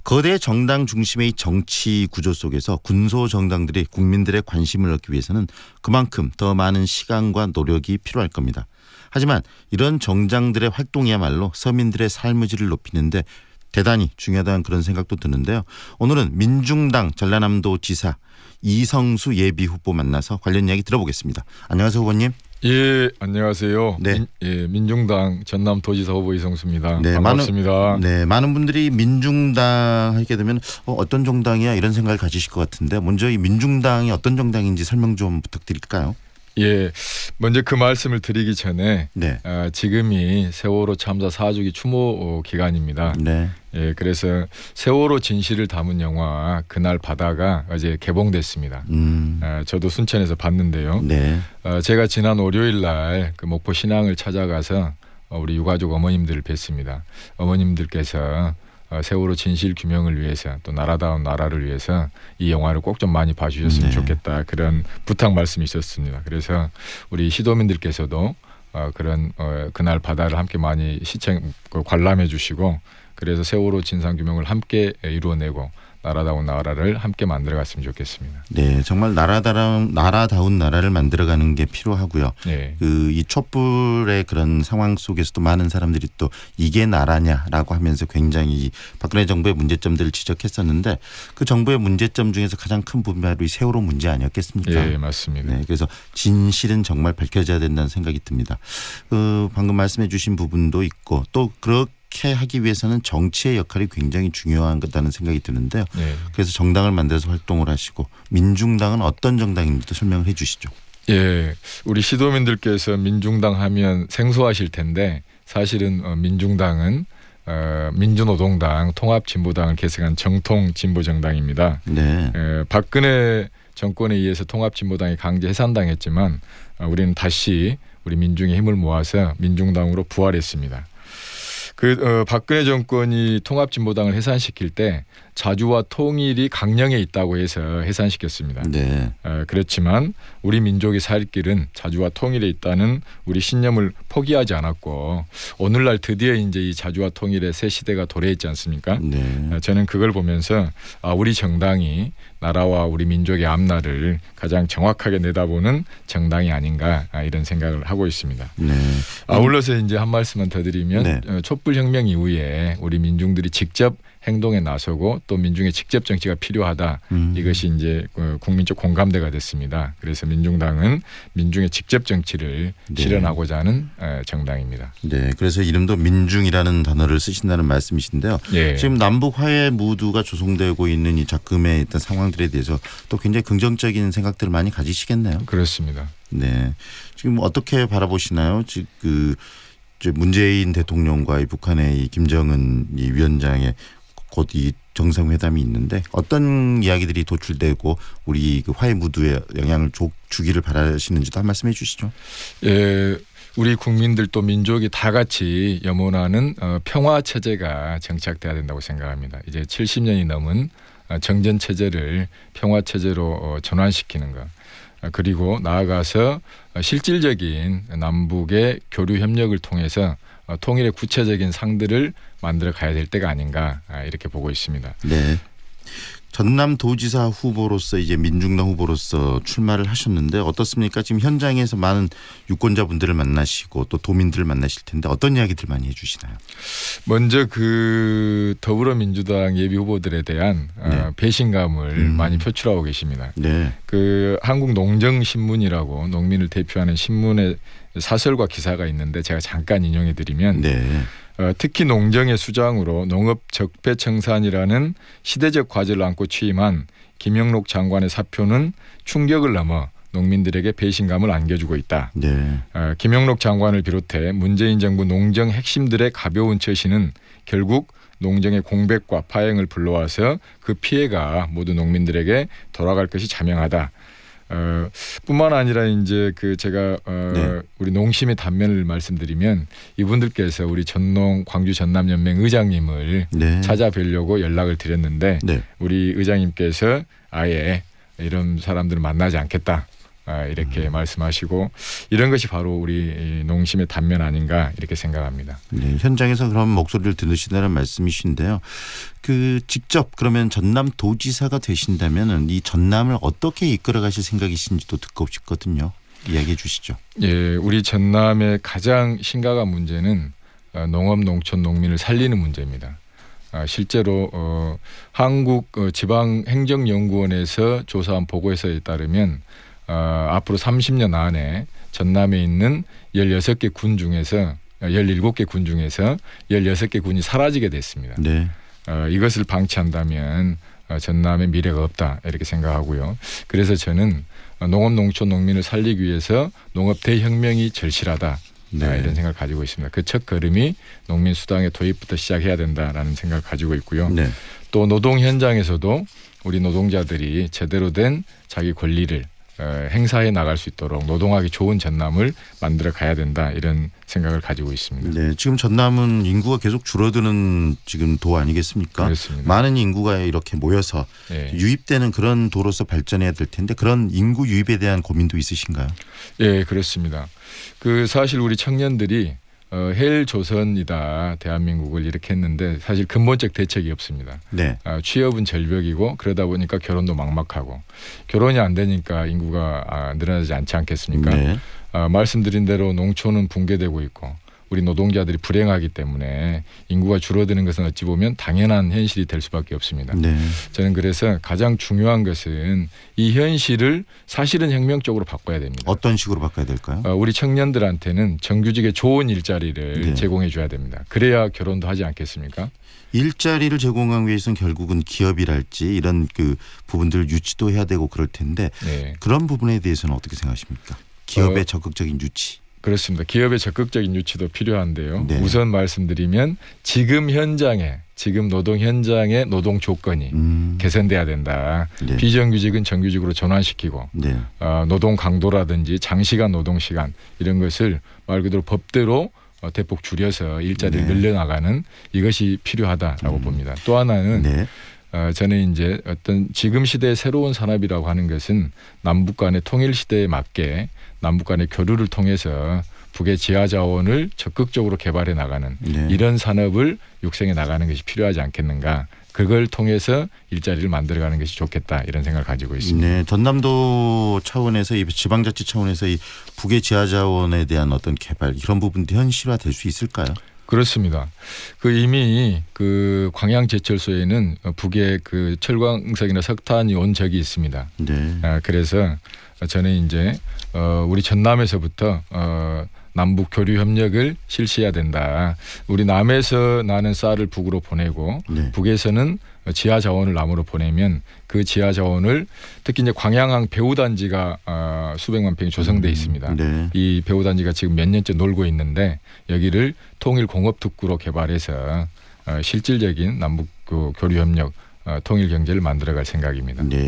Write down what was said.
거대 정당 중심의 정치 구조 속에서 군소 정당들이 국민들의 관심을 얻기 위해서는 그만큼 더 많은 시간과 노력이 필요할 겁니다. 하지만 이런 정당들의 활동이야말로 서민들의 삶의 질을 높이는데 대단히 중요하다는 그런 생각도 드는데요. 오늘은 민중당 전라남도 지사 이성수 예비 후보 만나서 관련 이야기 들어보겠습니다. 안녕하세요, 후보님. 예, 안녕하세요. 네. 민중당 전남도지사 후보 이성수입니다. 네, 반갑습니다. 많은 분들이 민중당 하게 되면 어떤 정당이야 이런 생각을 가지실 것 같은데 먼저 이 민중당이 어떤 정당인지 설명 좀 부탁드릴까요? 예, 먼저 그 말씀을 드리기 전에 네. 지금이 세월호 참사 4주기 추모 기간입니다. 네. 예, 그래서 세월호 진실을 담은 영화 그날 바다가 어제 개봉됐습니다. 저도 순천에서 봤는데요. 네. 제가 지난 월요일 날 그 목포 신항을 찾아가서 우리 유가족 어머님들을 뵀습니다. 어머님들께서 세월호 진실 규명을 위해서 또 나라다운 나라를 위해서 이 영화를 꼭 좀 많이 봐주셨으면 좋겠다, 그런 부탁 말씀이 있었습니다. 그래서 우리 시도민들께서도 그런 그날 바다를 함께 많이 관람해 주시고, 그래서 세월호 진상 규명을 함께 이루어내고 나라다운 나라를 함께 만들어갔으면 좋겠습니다. 네, 정말 나라다운 나라를 만들어가는 게 필요하고요. 네. 이 촛불의 그런 상황 속에서도 많은 사람들이 또 이게 나라냐라고 하면서 굉장히 박근혜 정부의 문제점들을 지적했었는데 그 정부의 문제점 중에서 가장 큰 부분이 바로 이 세월호 문제 아니었겠습니까? 예, 맞습니다. 네, 그래서 진실은 정말 밝혀져야 된다는 생각이 듭니다. 방금 말씀해 주신 부분도 있고 또 그렇게 하기 위해서는 정치의 역할이 굉장히 중요한 거다는 생각이 드는데요. 네. 그래서 정당을 만들어서 활동을 하시고 민중당은 어떤 정당인지도 설명을 해 주시죠. 예, 우리 시도민들께서 민중당 하면 생소하실 텐데 사실은 민중당은 민주노동당 통합진보당을 계승한 정통 진보정당입니다. 네. 박근혜 정권에 의해서 통합진보당이 강제 해산당했지만 우리는 다시 우리 민중의 힘을 모아서 민중당으로 부활했습니다. 박근혜 정권이 통합진보당을 해산시킬 때 자주와 통일이 강령에 있다고 해서 해산시켰습니다. 네. 그렇지만 우리 민족의 살 길은 자주와 통일에 있다는 우리 신념을 포기하지 않았고 오늘날 드디어 이제 이 자주와 통일의 새 시대가 도래했지 않습니까? 네. 저는 그걸 보면서 우리 정당이 나라와 우리 민족의 앞날을 가장 정확하게 내다보는 정당이 아닌가 이런 생각을 하고 있습니다. 네. 아울러서 이제 한 말씀만 더 드리면 촛불혁명 이후에 우리 민중들이 직접 행동에 나서고 또 민중의 직접 정치가 필요하다. 이것이 이제 국민적 공감대가 됐습니다. 그래서 민중당은 민중의 직접 정치를 실현하고자 하는 정당입니다. 네, 그래서 이름도 민중이라는 단어를 쓰신다는 말씀이신데요. 예. 지금 남북 화해 무드가 조성되고 있는 이 작금의 어떤 상황들에 대해서 또 굉장히 긍정적인 생각들을 많이 가지시겠네요. 그렇습니다. 네, 지금 어떻게 바라보시나요? 지금 문재인 대통령과 이 북한의 이 김정은 이 위원장의 곧 이 정상회담이 있는데 어떤 이야기들이 도출되고 우리 그 화해 무드에 영향을 주기를 바라시는지도 한 말씀해 주시죠. 예, 우리 국민들 또 민족이 다 같이 염원하는 평화 체제가 정착돼야 된다고 생각합니다. 이제 70년이 넘은 정전 체제를 평화 체제로 전환시키는 것. 그리고 나아가서 실질적인 남북의 교류 협력을 통해서 통일의 구체적인 상들을 만들어 가야 될 때가 아닌가 이렇게 보고 있습니다. 네. 전남도지사 후보로서 이제 민중당 후보로서 출마를 하셨는데 어떻습니까? 지금 현장에서 많은 유권자분들을 만나시고 또 도민들을 만나실 텐데 어떤 이야기들 많이 해주시나요? 먼저 그 더불어민주당 예비 후보들에 대한 배신감을 많이 표출하고 계십니다. 네. 그 한국농정신문이라고 농민을 대표하는 신문의 사설과 기사가 있는데 제가 잠깐 인용해 드리면 특히 농정의 수장으로 농업 적폐청산이라는 시대적 과제를 안고 취임한 김영록 장관의 사표는 충격을 넘어 농민들에게 배신감을 안겨주고 있다. 네. 김영록 장관을 비롯해 문재인 정부 농정 핵심들의 가벼운 처신은 결국 농정의 공백과 파행을 불러와서 그 피해가 모두 농민들에게 돌아갈 것이 자명하다. 뿐만 아니라 이제 제가 우리 농심의 단면을 말씀드리면 이분들께서 우리 전농 광주 전남연맹 의장님을 찾아뵈려고 연락을 드렸는데 우리 의장님께서 아예 이런 사람들을 만나지 않겠다. 이렇게 말씀하시고 이런 것이 바로 우리 농심의 단면 아닌가 이렇게 생각합니다. 네, 현장에서 그런 목소리를 들으시다는 말씀이신데요. 그 직접 그러면 전남 도지사가 되신다면은 이 전남을 어떻게 이끌어가실 생각이신지도 듣고 싶거든요. 이야기해 주시죠. 예, 우리 전남의 가장 심각한 문제는 농업, 농촌, 농민을 살리는 문제입니다. 실제로 한국 지방행정연구원에서 조사한 보고서에 따르면 앞으로 30년 안에 전남에 있는 16개 군 중에서 17개 군 중에서 16개 군이 사라지게 됐습니다. 네. 이것을 방치한다면 전남의 미래가 없다 이렇게 생각하고요. 그래서 저는 농업, 농촌, 농민을 살리기 위해서 농업 대혁명이 절실하다. 네. 이런 생각을 가지고 있습니다. 그 첫 걸음이 농민 수당의 도입부터 시작해야 된다라는 생각을 가지고 있고요. 네. 또 노동 현장에서도 우리 노동자들이 제대로 된 자기 권리를 행사해 나갈 수 있도록 노동하기 좋은 전남을 만들어 가야 된다 이런 생각을 가지고 있습니다. 네, 지금 전남은 인구가 계속 줄어드는 지금 도 아니겠습니까? 그렇습니다. 많은 인구가 이렇게 모여서 예. 유입되는 그런 도로서 발전해야 될 텐데 그런 인구 유입에 대한 고민도 있으신가요? 예, 그렇습니다. 그 사실 우리 청년들이 헬조선이다 대한민국을 이렇게 했는데 사실 근본적 대책이 없습니다. 네. 취업은 절벽이고 그러다 보니까 결혼도 막막하고 결혼이 안 되니까 인구가 늘어나지 않지 않겠습니까? 네. 말씀드린 대로 농촌은 붕괴되고 있고 우리 노동자들이 불행하기 때문에 인구가 줄어드는 것은 어찌 보면 당연한 현실이 될 수밖에 없습니다. 네. 저는 그래서 가장 중요한 것은 이 현실을 사실은 혁명적으로 바꿔야 됩니다. 어떤 식으로 바꿔야 될까요? 우리 청년들한테는 정규직의 좋은 일자리를 네. 제공해 줘야 됩니다. 그래야 결혼도 하지 않겠습니까? 일자리를 제공하기 위해서는 결국은 기업이랄지 이런 그 부분들 유치도 해야 되고 그럴 텐데 네. 그런 부분에 대해서는 어떻게 생각하십니까? 기업의 적극적인 유치. 그렇습니다. 기업의 적극적인 유치도 필요한데요. 네. 우선 말씀드리면 지금 노동 현장의 노동 조건이 개선돼야 된다. 네. 비정규직은 정규직으로 전환시키고 네. 노동 강도라든지 장시간 노동 시간 이런 것을 말 그대로 법대로 대폭 줄여서 일자리를 네. 늘려나가는 이것이 필요하다라고 봅니다. 또 하나는 네. 저는 이제 어떤 지금 시대의 새로운 산업이라고 하는 것은 남북 간의 통일 시대에 맞게 남북 간의 교류를 통해서 북의 지하 자원을 적극적으로 개발해 나가는 네. 이런 산업을 육성해 나가는 것이 필요하지 않겠는가. 그걸 통해서 일자리를 만들어가는 것이 좋겠다 이런 생각을 가지고 있습니다. 네, 전남도 차원에서 이 지방자치 차원에서 이 북의 지하 자원에 대한 어떤 개발 이런 부분도 현실화될 수 있을까요? 그렇습니다. 이미 광양제철소에는 북에 철광석이나 석탄이 온 적이 있습니다. 네. 그래서 저는 이제 우리 전남에서부터 남북 교류 협력을 실시해야 된다. 우리 남에서 나는 쌀을 북으로 보내고 네. 북에서는 지하 자원을 남으로 보내면 그 지하 자원을 특히 이제 광양항 배후단지가 수백만 평이 조성돼 있습니다. 네. 이 배후단지가 지금 몇 년째 놀고 있는데 여기를 통일 공업 특구로 개발해서 실질적인 남북 교류 협력 통일 경제를 만들어갈 생각입니다. 네.